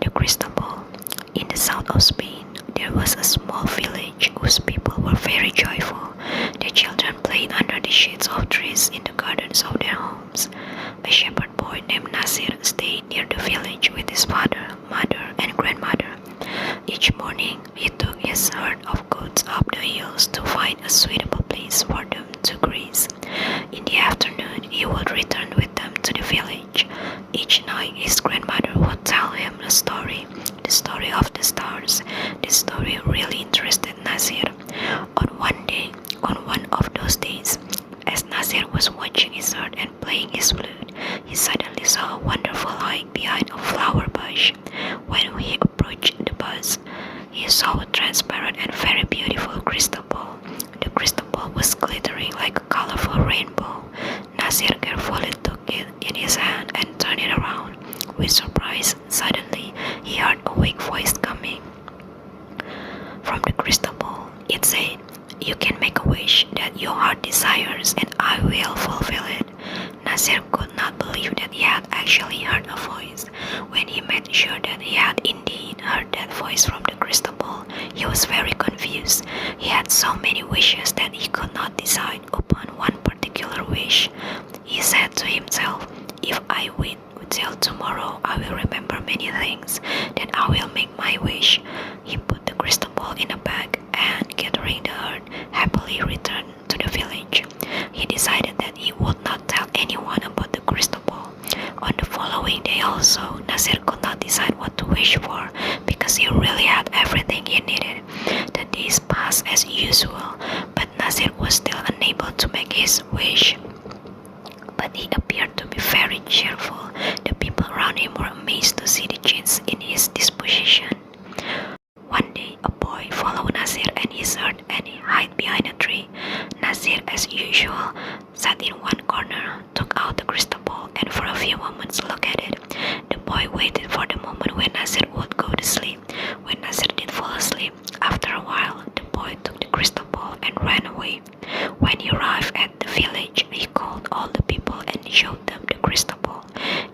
The crystal ball. In the south of Spain, there was a small village whose people were very joyful. The children played under the shades of trees in the gardens of their homes. A shepherd boy named Nasir stayed near the village with his father, mother, and grandmother. Each morning, he took his herd of goats up the hills to find a suitable place for them to graze. In the afternoon, he would return with them to the village. Each night, his grandmother would tell him the story of the stars. This story really interested Nasir. On one of those days, as Nasir was watching his herd and playing his flute, he suddenly saw a wonderful light behind a flower bush. When he approached the bush, he saw a transparent and very beautiful crystal ball. The crystal ball was glittering like a colorful rainbow. Nasir carefully took it in his hand and turned it around. With surprise, suddenly he heard a weak voice coming from the crystal ball. It said, "You can make a wish that your heart desires and I will fulfill it." Nasir could not believe that he had actually heard a voice. When he made sure that he had indeed heard that voice from the crystal ball, he was very confused. He had so many wishes that he could not decide upon one particular wish. He said to himself, "If I wait till tomorrow, I will remember many things. Then I will make my wish." He put the crystal ball in a bag and, gathering the herd, happily returned to the village. He decided that he would not tell anyone about the crystal ball. On the following day also, Nasir could not decide what to wish for because he really had everything he needed. The days passed as usual, but Nasir was still unable to make his wish. But he appeared to be very cheerful. The people around him were amazed to see the change in his disposition. One day, a boy followed Nasir and his herd and he hid behind a tree. Nasir, as usual, sat in one corner, took out the crystal ball, and for a few moments looked at it. The boy waited for the moment when Nasir would go to sleep. When Nasir did fall asleep, after a while, the boy took the crystal ball and ran away. When he arrived at the village, he called all the people and showed them the crystal ball.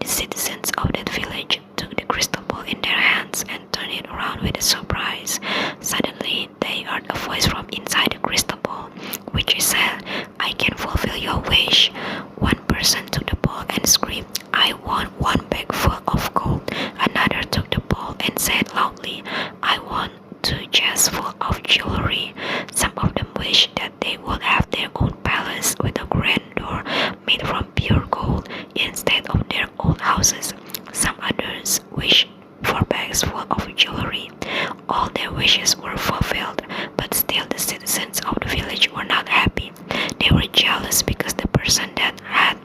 The citizens of that village took the crystal ball in their hands and turned it around with a surprise. Suddenly, they heard a voice from inside the crystal ball, which said, "I can fulfill your wish." One person took the ball and screamed, "I want one bag full of gold." Another took the ball and said loudly, "I want 2 chests full of jewelry." Some of them wished that they would have their own palace with a grand door made from pure gold instead of their old houses. Some others wished for bags full of jewelry. All their wishes were fulfilled, but still the citizens of the village were not happy. They were jealous because the person that had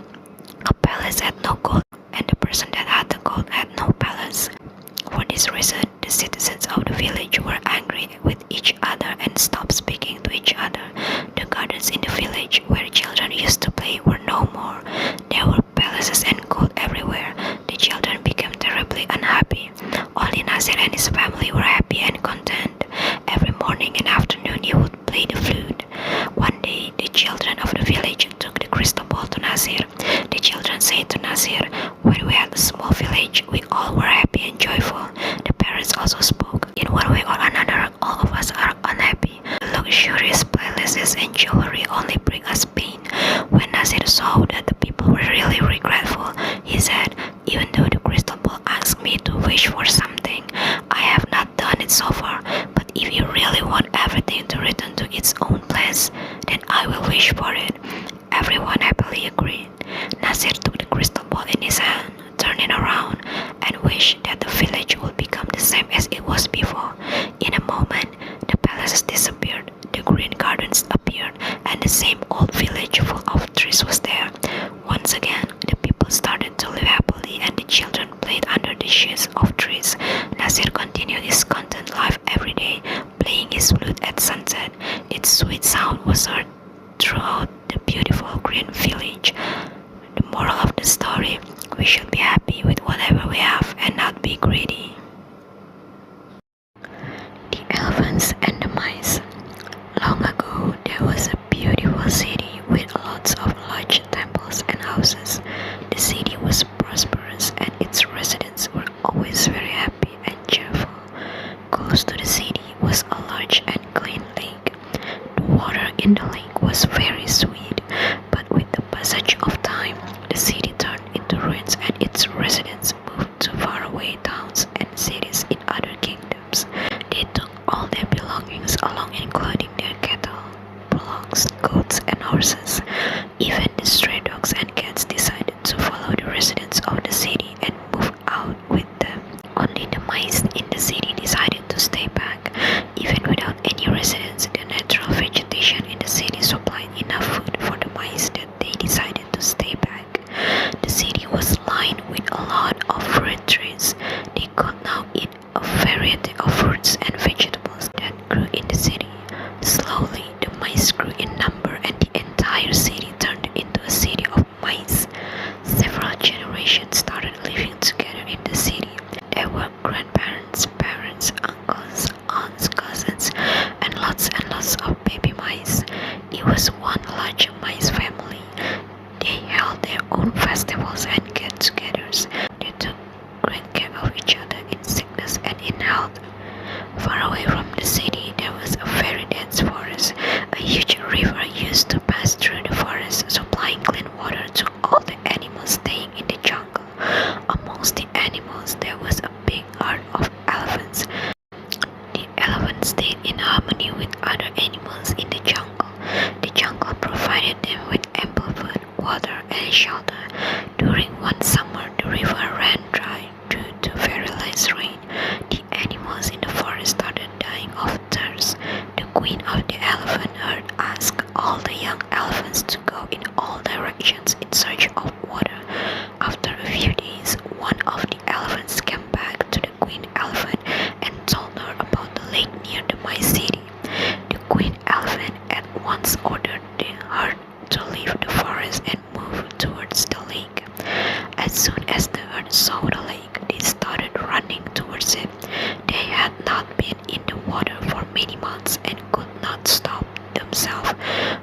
a palace had no gold and the person that had the gold had no palace. For this reason, the citizens of the village were angry with each other and stopped speaking to each other. The gardens in the village where children used to play were no more. There were palaces and gold everywhere. The children became terribly unhappy. Only Nasir and his family were happy and content. Every morning and afternoon he would play the flute. One day, the children of the village took the crystal ball to Nasir. The children said to Nasir, "When we had a small village, we all were happy and joyful." The parents also spoke, "In one way or another, all of us are unhappy. Luxurious palaces and jewelry only bring us pain." When Nasir saw that the people were really regretful, he said, "Even though the crystal ball asked me to wish for something, I have not done it so far. But if you really want everything to return to its own place, then I will wish for it." Everyone happily agreed. Nasir took the crystal ball in his hand, turned it around, and wished that the village would become the same as it was before. In a moment, the palaces disappeared, the green gardens appeared, and the same old village full of trees was there. Once again, the people started to live happily and the children played under the shades of trees. Nasir continued his content life every day, playing his flute at sunset. Its sweet sound was heard throughout the beautiful green village. The moral of the story: we should be happy with whatever we have and not be greedy. The elephants and the mice. Long ago, there was a beautiful city with lots of large temples and houses. The city was prosperous and its residents were always very happy care of each other in sickness and in health. Far away from the city, there was a very dense forest. A huge river used to pass through the forest, supplying clean water to all the animals staying in the jungle. Amongst the animals, there was a big herd of elephants. The elephants stayed in harmony with other animals in the jungle. The jungle provided them with ample food, water, and shelter. During one summer, the river ran dry due to very less rain. The animals in the forest started dying of thirst. The queen of the elephant herd asked all the young elephants to go in all directions in search of water. After a few days, one of the elephants came back to the queen elephant and told her about the lake near the mice city. The queen elephant at once ordered the herd to leave the forest and move towards the lake. As soon as the herd saw the lake, they started running towards it. They had not been in the water for many months and could not stop themselves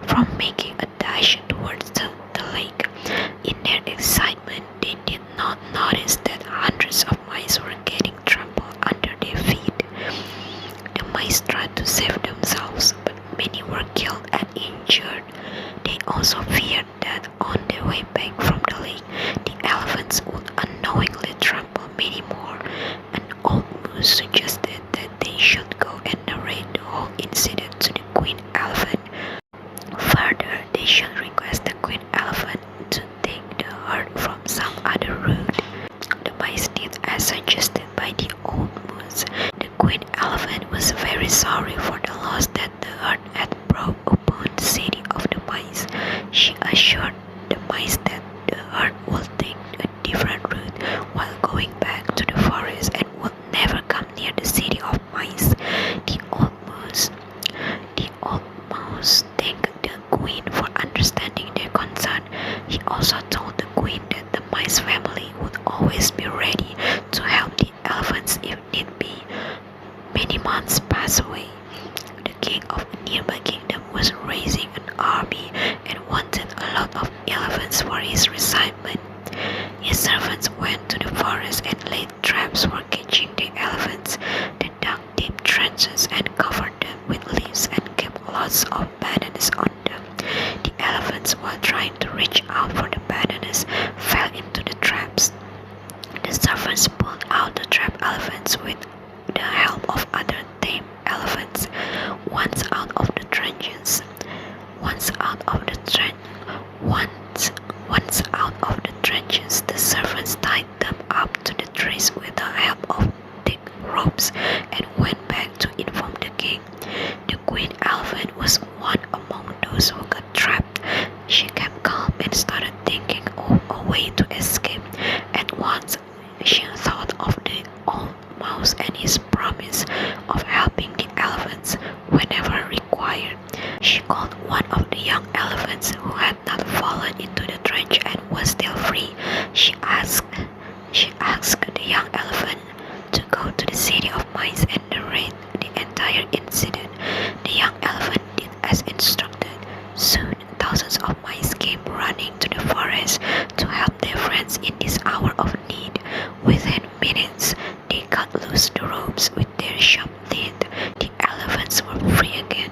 from making a dash towards the lake. In their excitement, they did not notice that hundreds of mice were getting trampled under their feet. The mice tried to save themselves, but many were killed and injured. They also feared that on their way back from the lake, the elephants would unknowingly trample many more. An old moose suggested that they should go and narrate the whole incident to the queen elephant. Further, they should request the queen elephant to take the herd from some other route. The mice did as suggested by the old moose. The queen elephant was very sorry for the loss that the herd had brought upon the city of the mice. She assured the mice that the herd would take a different route while going back to the forest and would never come near the city of mice. The old mouse thanked the queen for understanding their concern. He also told the queen that the mice family would always be ready to help the elephants if need be. Many months passed away. The king of a nearby kingdom was raising an army and wanted a lot of elephants for his residence. His servants went to the forest and laid traps for catching the elephants. They dug deep trenches and covered them with leaves and kept lots of bananas on them. The elephants, while trying to reach out for the bananas, fell into the traps. The servants pulled out the trapped elephants with the help of other tame elephants. Once out of the trenches, the servants tied them up to the trees with the help of thick ropes and went back to inform the king. The queen elephant was one among those who got trapped. She kept calm and started thinking of a way to escape. At once, she thought of the old mouse and his promise of helping the elephants whenever required. She called one of the young elephants who had not fallen into the trench and was still free. She asked the young elephant to go to the city of mice and narrate the entire incident. The young elephant did as instructed. Soon, thousands of mice came running to the forest to help their friends in this hour of need. Within minutes, they cut loose the ropes with their sharp teeth. The elephants were free again.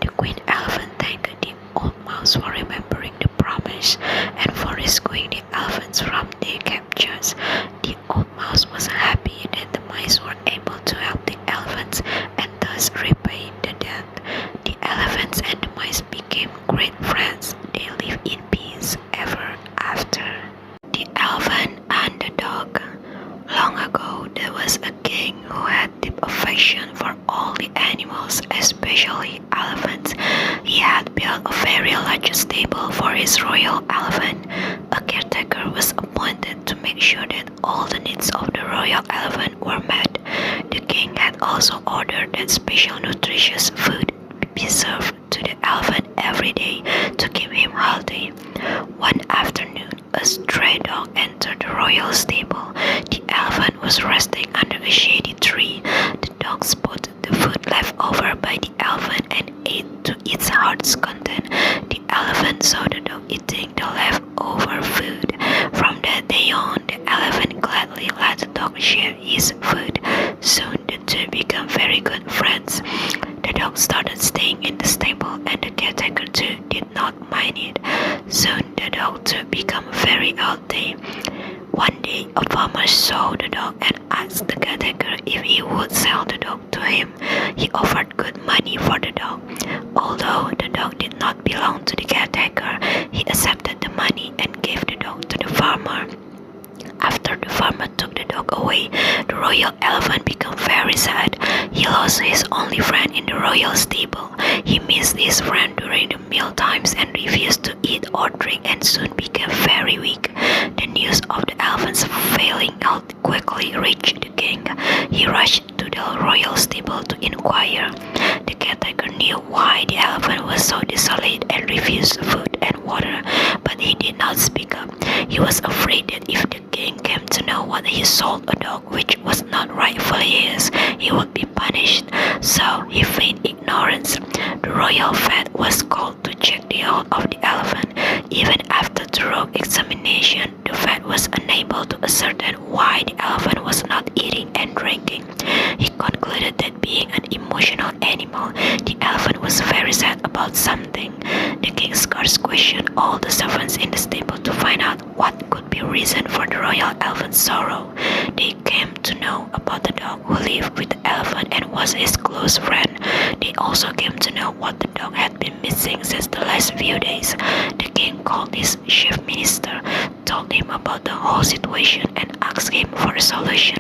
The queen elephant thanked the old mouse for remembering the promise and for rescuing the elephants from their captures. The old mouse was happy that the mice were able to help the elephants and thus repay the debt. The elephants and the mice became great friends. They lived in peace ever after. The elephant and the dog. Long ago, there was a king who had deep affection for all the animals, especially elephants. He had built a very large stable for his royal elephant. A caretaker was appointed to make sure that all the needs of the royal elephant were met. The king had also ordered that special nutritious food be served to the elephant every day to keep him healthy. One afternoon, a stray dog entered the royal stable. The elephant was resting under a shady tree. The dog spotted the food left over by the elephant and ate to its heart's content. The elephant saw the dog eating the leftover food. From that day on, the elephant gladly let the dog share share his food. Soon the two became very good friends. The dog started staying in the stable and the caretaker too did not mind it. Soon the dog too became very healthy. One day a farmer saw the dog and asked the caretaker if he would sell the dog to him. He offered good money for the dog. Although the dog did not belong to the caretaker, he accepted the money and gave the dog to the farmer. After the farmer took the dog away, the royal elephant became very sad. He lost his only friend in the royal stable. He missed his friend during the meal times and refused to eat or drink and soon became very weak. The news of the elephant's failing health quickly reached the king. He rushed to the royal stable to inquire. The caretaker knew why the elephant was so desolate and refused food and water, but he did not speak up. He was afraid that if the king came to know what he sold a dog which was not rightfully his, he would be punished. So he feigned ignorance. The royal vet was called to check the health of the elephant. Even after thorough examination, the vet was unable to ascertain why the elephant was not eating and drinking. He concluded that being an emotional animal, the elephant was very sad about something. The king's guards questioned all the servants in the stable to find out what could be reason for the royal elephant's sorrow. They came to know about the dog who lived with the elephant and was his close friend. They also came to know what the dog had been missing since the last few days. The king called his chief minister, told him about the whole situation and asked him for a solution.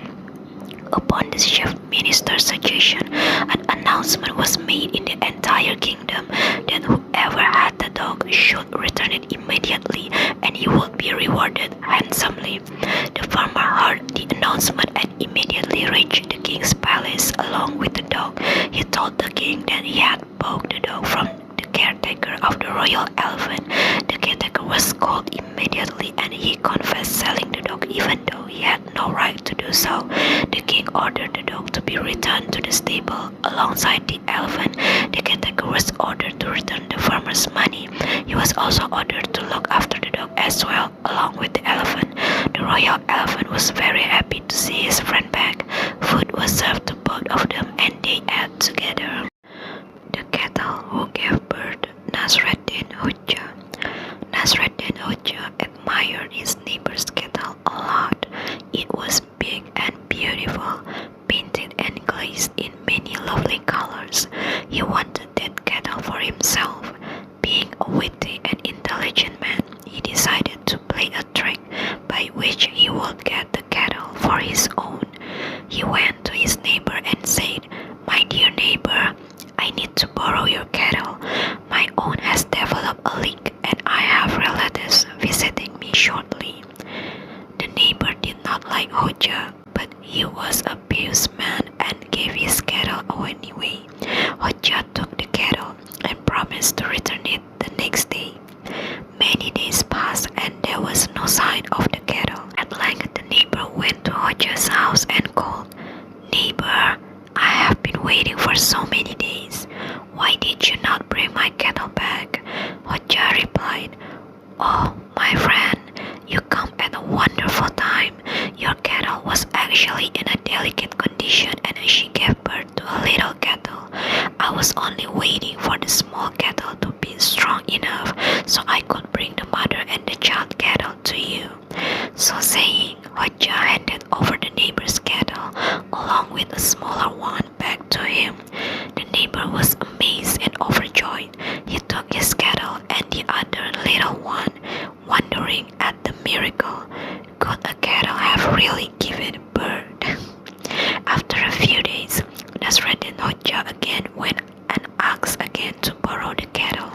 Upon the chief minister's suggestion, an announcement was made in the entire kingdom that whoever had the dog should return it immediately and he would be rewarded handsomely. The farmer heard the announcement and immediately reached the king's palace along with the dog. He told the king that he had bought the dog from the caretaker of the royal elephant. The caretaker was called immediately and he confessed selling the dog even though he had no right to do so. The king ordered the dog to be returned to the stable alongside the elephant. The caretaker was ordered to return the farmer's money. He was also ordered to look after the dog as well along with the elephant. The royal elephant was very happy to see his friend back. Food was served to both of them and they ate together. The cattle who gave birth, Nasreddin Hoja. Nasreddin Hoja admired his neighbor's cattle a lot. It was big and beautiful, painted and glazed in many lovely colors. He wanted that cattle for himself. Being a witty and intelligent man, he decided to play a trick by which he would get the cattle for his own. He went to his neighbor and said, "My dear neighbor, I need to borrow your cattle. My own has developed a leak and I have relatives visiting me shortly." The neighbor did not like Hoja, but he was a pious man and gave his cattle away anyway. Hoja took the cattle and promised to return it the next day. Many days passed and there was no sign of the cattle. At length the neighbor went to Hoja's house and called, "Neighbor, I have been waiting for so many days. Why did you not bring my cattle back?" Hoja replied, "Oh, my friend, you come at a wonderful time. Your cattle was actually in a delicate condition and she gave birth to a little cattle. I was only waiting for the small cattle to be strong enough so I could bring the mother and the child cattle to you." So saying, Hoja handed over the neighbor's cattle along with a smaller one back to him. The neighbor was amazed and overjoyed. He took his cattle and the other little one, wondering at the miracle. Could a cattle have really given birth? After a few days, Nasreddin Hoja again went and asked again to borrow the cattle.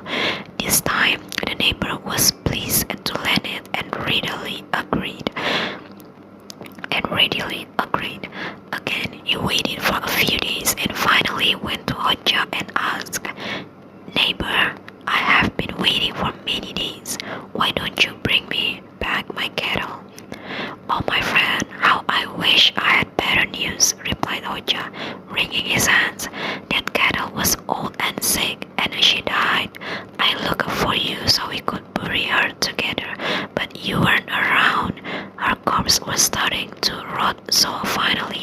This time, the neighbor was pleased to lend it and readily agreed. Again, he waited for a few days and finally went to Hoja and asked, "Neighbor, I have been waiting for many days. Why don't you bring me back my cattle?" "Oh, my friend, how I wish I had better news," replied Hoja, wringing his hands. "That cattle was old and sick and she died. I looked for you so we could bury her together, but you weren't around. Her corpse was starting to rot, so finally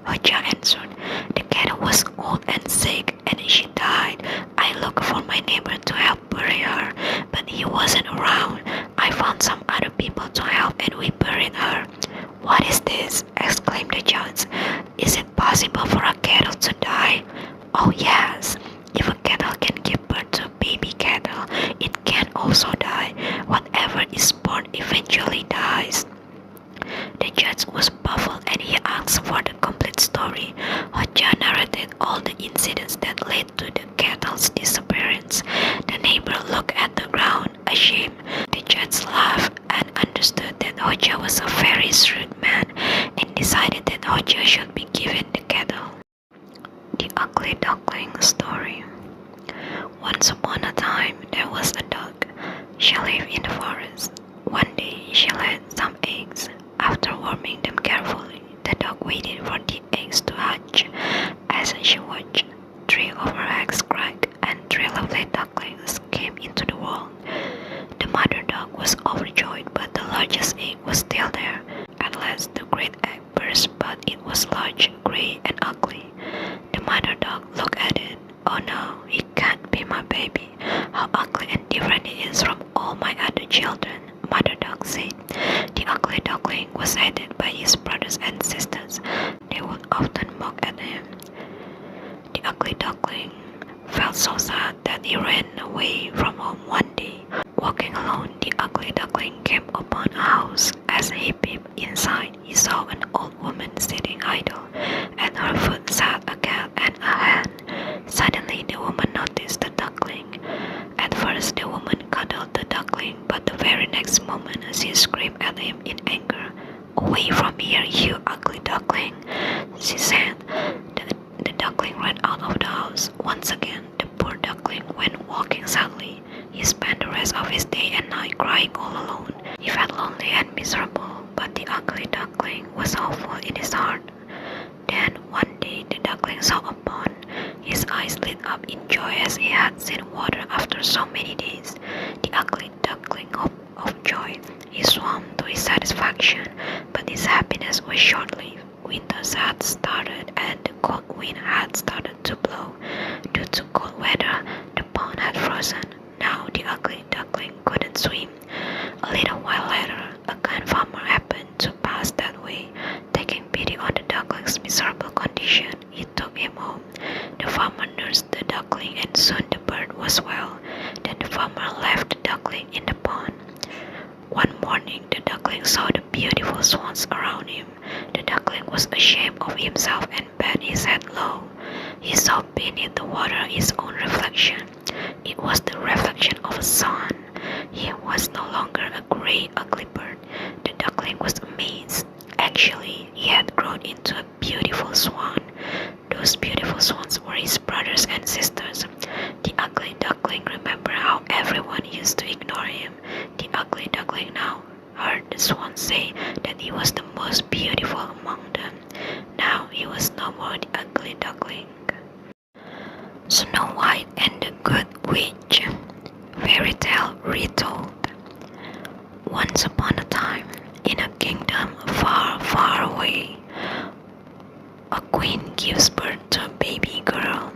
Hoja answered. The cat was old and sick, and she died. I looked for my neighbor to help bury her, but he wasn't around. I found some other people to help, and we buried her. What is this? Exclaimed the judge. Is it possible for a cattle to die? Oh yes. If a cattle can give birth to a baby cattle, it can also die. Whatever is born eventually dies. The judge was baffled and he asked for the complete story. Hoja narrated all the incidents that led to the cattle's disappearance. The neighbor looked at the ground, ashamed. The judge laughed and understood that Hoja was a very shrewd man and decided that Hoja should be given the cattle. The Ugly Duckling Story. Once upon a time, there was a duck. She lived in the forest. One day, she laid some eggs. After warming them carefully, the duck waited for the eggs to hatch. As she watched, 3 of her eggs cracked and 3 lovely ducklings came into the world. The mother duck was overjoyed, but the largest egg was still there. At last, the great egg burst, but it was large, grey, and ugly. The mother duck looked at it. Oh no, it can't be my baby. How ugly and different it is from all my other children, Mother Duck said. The ugly duckling was hated by his brothers and sisters. They would often mock at him. The ugly duckling felt so sad that he ran away from home one day. Walking alone, the ugly duckling came upon a house. As he peeped inside, he saw an old woman sitting idle. At her foot sat a cat and a hen. Suddenly, the woman noticed the duckling. At first, the woman cuddled the duckling, but the very next moment, she screamed at him in anger. "Away from here, you ugly duckling," she said. The duckling ran out of the house. Once again, the poor duckling went walking sadly. He spent the rest of his day and night crying all alone. He felt lonely and miserable, but the ugly duckling was hopeful in his heart. Then one day the duckling saw a pond. His eyes lit up in joy as he had seen water after so many days. The ugly duckling hoped of joy. He swam to his satisfaction, but his happiness was short-lived. Winter had started and the cold wind had started to blow. Due to cold weather, the pond had frozen. Now the ugly duckling couldn't swim. A little while later, a kind farmer happened to pass that way. Taking pity on the duckling's miserable condition, he took him home. The farmer nursed the duckling and soon the bird was well. Then the farmer left the duckling in the pond. One morning, the duckling saw the beautiful swans around him. The duckling was ashamed of himself and bent his head low. He saw beneath the water his own reflection. It was the reflection of a sun. He was no longer a grey, ugly bird. The duckling was amazed. Actually, he had grown into a beautiful swan. Those beautiful swans were his brothers and sisters. The ugly duckling remembered how everyone used to ignore him. The ugly duckling now heard the swans say that he was the most beautiful among them. Now he was no more the ugly duckling. Snow White and the Good Witch. Fairy tale retold. Once upon a time, in a kingdom far, far away, a queen gives birth to a baby girl.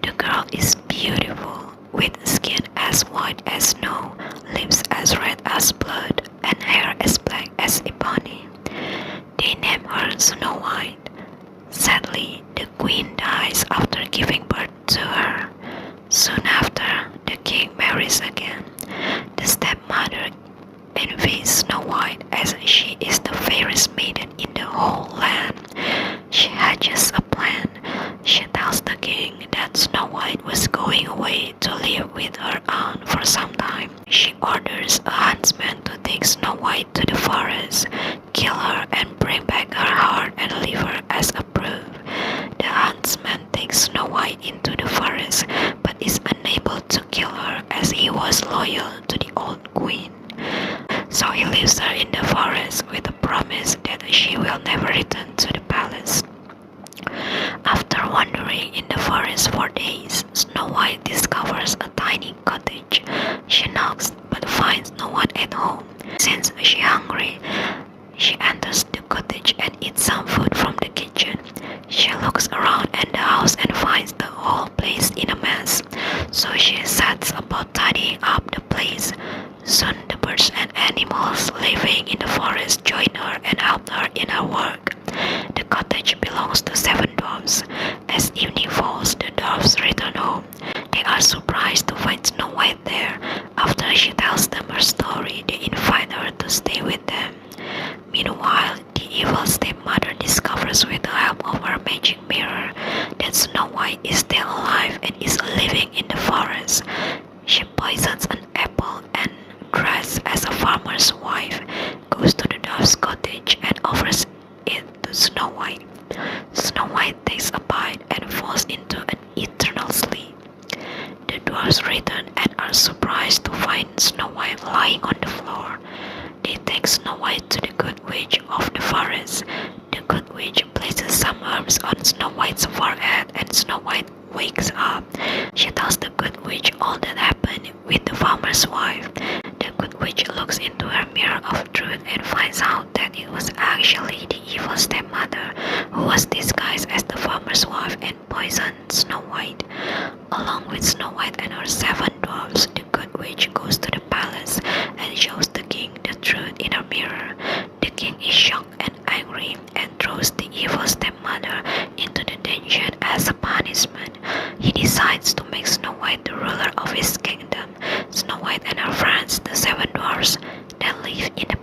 The girl is beautiful, with skin as white as snow, lips as red as blood, and hair as black as ebony. They name her Snow White. Sadly, the queen dies after giving birth to her. Soon after, the king marries again. The stepmother envies Snow White as she is the fairest maiden in the whole land. She hatches a plan. She tells the king that Snow White was going away to live with her aunt for some time. She orders a huntsman to take Snow White to the forest, kill her and bring back her heart and liver as a proof. The huntsman takes Snow White into the forest but is unable to kill her as he was loyal to the old queen. So he leaves her in the forest with a promise that she will never return to the palace. After wandering in the forest for days, Snow White discovers a tiny cottage. She knocks but finds no one at home. Since she's hungry, she enters the cottage and eats some food from the kitchen. She looks around at the house and finds the whole place in a mess. So she sets about tidying up the place. Soon the birds and animals living in the forest join her and help her in her work. The cottage belongs to 7 dwarfs. As evening falls, the dwarfs return home. They are surprised to find Snow White there. After she tells them her story, they invite her to stay with them. Meanwhile, the evil stepmother discovers with the help of her magic mirror that Snow White is still alive and is living in the forest. She poisons an apple and, dressed as a farmer's wife, goes to the dwarf's cottage and offers it to Snow White. Snow White takes a bite and falls into an eternal sleep. The dwarfs return and are surprised to find Snow White lying on the floor. They take Snow White to the Good Witch of the forest. The Good Witch places some herbs on Snow White's forehead and Snow White wakes up. She tells the Good Witch all that happened with the farmer's wife. The Good Witch looks into her mirror of truth and finds out that it was actually the evil stepmother who was disguised as the farmer's wife and poisoned Snow White. Along with Snow White and her 7 dwarfs, the Good Witch goes to the palace and shows the king the truth in her mirror. The king is shocked and angry and throws the evil stepmother into the dungeon as a punishment. He decides to make Snow White the ruler of his kingdom. Snow White and her friends, the 7 dwarfs, then live in the